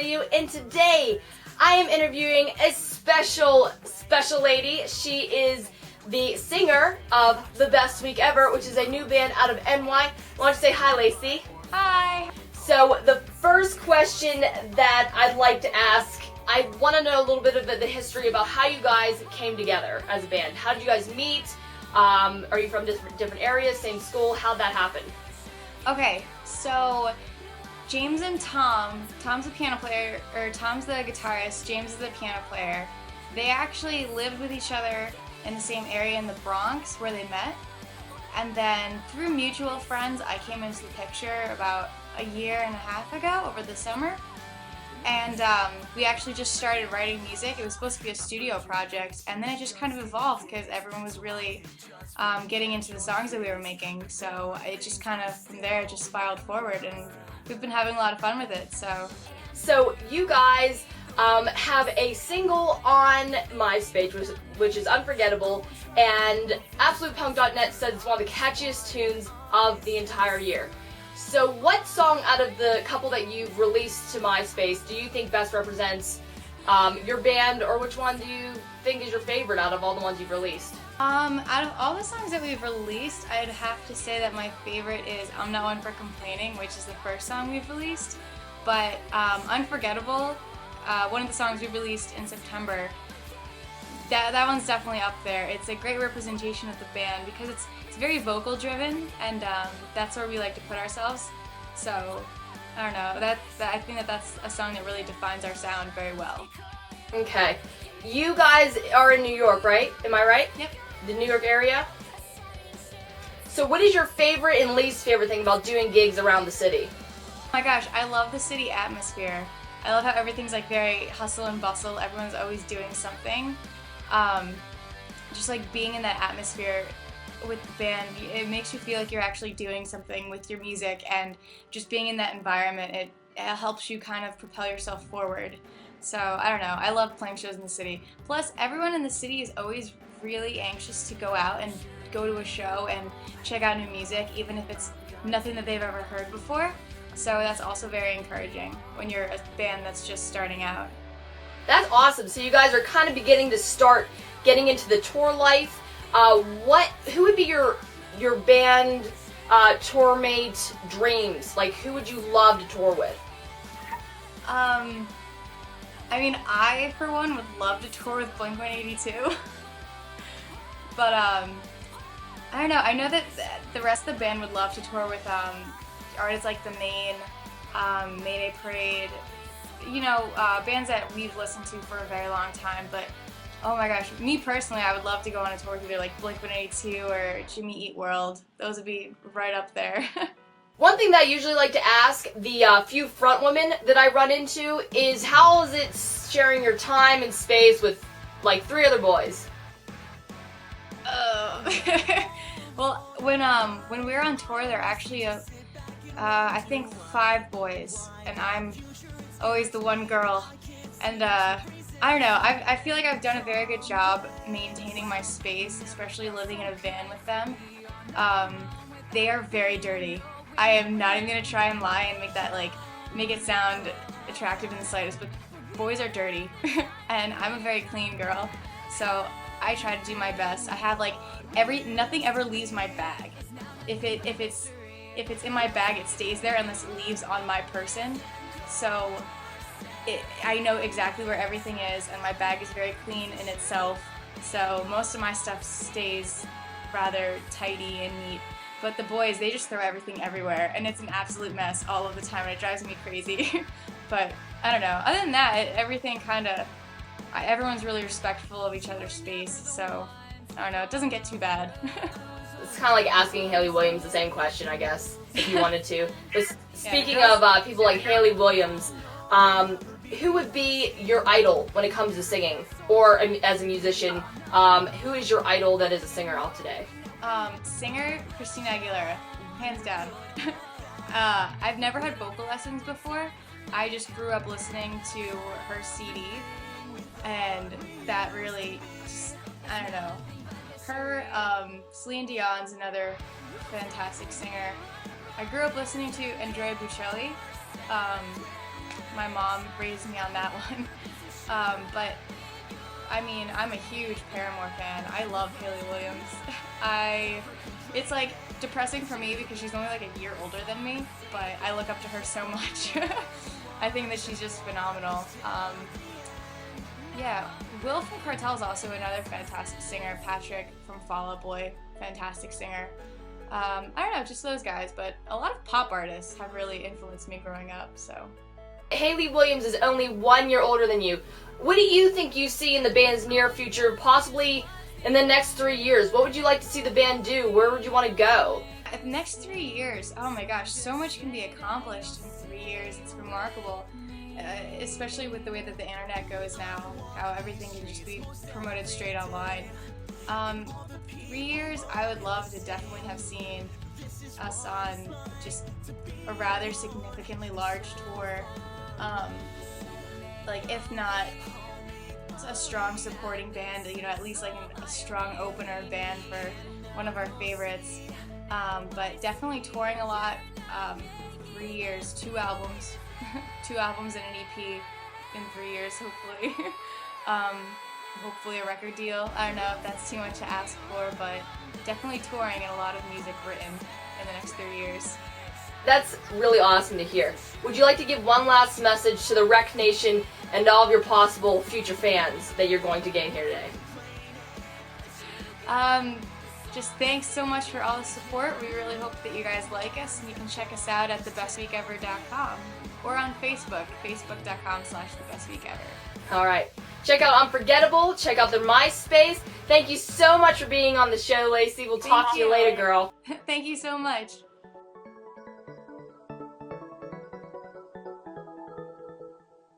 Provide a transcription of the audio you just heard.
WreckedRadio, and today I am interviewing a special lady. She is the singer of The Best Week Ever, which is a new band out of NY. Why don't you say hi, Lacey? Hi. So the first question that I'd like to ask, I want to know a little bit of the history about how you guys came together as a band. How did you guys meet? Are you from different areas, same school? How'd that happen? Okay, so James and Tom's the piano player, or Tom's the guitarist, James is the piano player. They actually lived with each other in the same area in the Bronx where they met. And then through mutual friends, I came into the picture about a year and a half ago over the summer. And we actually just started writing music. It was supposed to be a studio project, and then it just kind of evolved because everyone was really getting into the songs that we were making. So it just kind of, from there, it just spiraled forward, and we've been having a lot of fun with it. So you guys have a single on MySpace, which is Unforgettable, and AbsolutePunk.net said it's one of the catchiest tunes of the entire year. So what song out of the couple that you've released to MySpace do you think best represents your band, or which one do you think is your favorite out of all the ones you've released? Out of all the songs that we've released, I'd have to say that my favorite is I'm Not One for Complaining, which is the first song we've released. But Unforgettable, one of the songs we released in September, that one's definitely up there. It's a great representation of the band because it's very vocal driven, and that's where we like to put ourselves. So I don't know, I think that's a song that really defines our sound very well. Okay, you guys are in New York, right? Am I right? Yep. The New York area? So what is your favorite and least favorite thing about doing gigs around the city? Oh my gosh, I love the city atmosphere. I love how everything's like very hustle and bustle. Everyone's always doing something. Just like being in that atmosphere with the band, it makes you feel like you're actually doing something with your music, and just being in that environment, it helps you kind of propel yourself forward. So I don't know, I love playing shows in the city. Plus, everyone in the city is always really anxious to go out and go to a show and check out new music, even if it's nothing that they've ever heard before. So that's also very encouraging when you're a band that's just starting out. That's awesome. So you guys are kind of beginning to start getting into the tour life. Who would be your band tour mate dreams? Like, who would you love to tour with? I mean, I for one would love to tour with Blink-182. But I don't know. I know that the rest of the band would love to tour with artists like the Mayday Parade. You know, bands that we've listened to for a very long time. But oh my gosh, me personally, I would love to go on a tour with either like Blink-182 or Jimmy Eat World. Those would be right up there. One thing that I usually like to ask the few front women that I run into is, how is it sharing your time and space with like 3 other boys? Well, when we're on tour, there are actually I think 5 boys, and I'm always the one girl. And I don't know, I feel like I've done a very good job maintaining my space, especially living in a van with them. They are very dirty. I am not even gonna try and lie and make it sound attractive in the slightest, but boys are dirty. And I'm a very clean girl, so I try to do my best. I have like nothing ever leaves my bag. If it's in my bag, it stays there unless it leaves on my person. So I know exactly where everything is, and my bag is very clean in itself. So most of my stuff stays rather tidy and neat. But the boys, they just throw everything everywhere, and it's an absolute mess all of the time, and it drives me crazy. But I don't know. Other than that, everything everyone's really respectful of each other's space. So I don't know. It doesn't get too bad. It's kind of like asking Hayley Williams the same question, I guess, if you wanted to. But speaking of people like Hayley Williams, who would be your idol when it comes to singing, or as a musician? Who is your idol that is a singer out today? Singer Christina Aguilera, hands down. I've never had vocal lessons before. I just grew up listening to her CD, and that really just, I don't know. Her, Celine Dion's another fantastic singer. I grew up listening to Andrea Bocelli. my mom raised me on that one. But I mean, I'm a huge Paramore fan. I love Hayley Williams. It's like depressing for me because she's only like a year older than me, but I look up to her so much. I think that she's just phenomenal. Yeah, Will from Cartel is also another fantastic singer. Patrick from Fall Out Boy, fantastic singer. I don't know, just those guys, but a lot of pop artists have really influenced me growing up, so. Hayley Williams is only 1 year older than you. What do you think you see in the band's near future, possibly in the next 3 years? What would you like to see the band do? Where would you want to go? The next 3 years, oh my gosh, so much can be accomplished in 3 years. It's remarkable, especially with the way that the internet goes now, how everything can just be promoted straight online. 3 years, I would love to definitely have seen us on just a rather significantly large tour. Like, if not a strong supporting band, you know, at least like a strong opener band for one of our favorites. But definitely touring a lot. 3 years, 2 albums, 2 albums and an EP in 3 years, hopefully. Hopefully a record deal. I don't know if that's too much to ask for, but definitely touring and a lot of music written in the next 3 years. That's really awesome to hear. Would you like to give one last message to the Wreck Nation and all of your possible future fans that you're going to gain here today? Just thanks so much for all the support. We really hope that you guys like us, and you can check us out at thebestweekever.com or on Facebook, facebook.com/thebestweekever. All right. Check out Unforgettable. Check out their MySpace. Thank you so much for being on the show, Lacey. We'll talk to you later, girl. Thank you so much.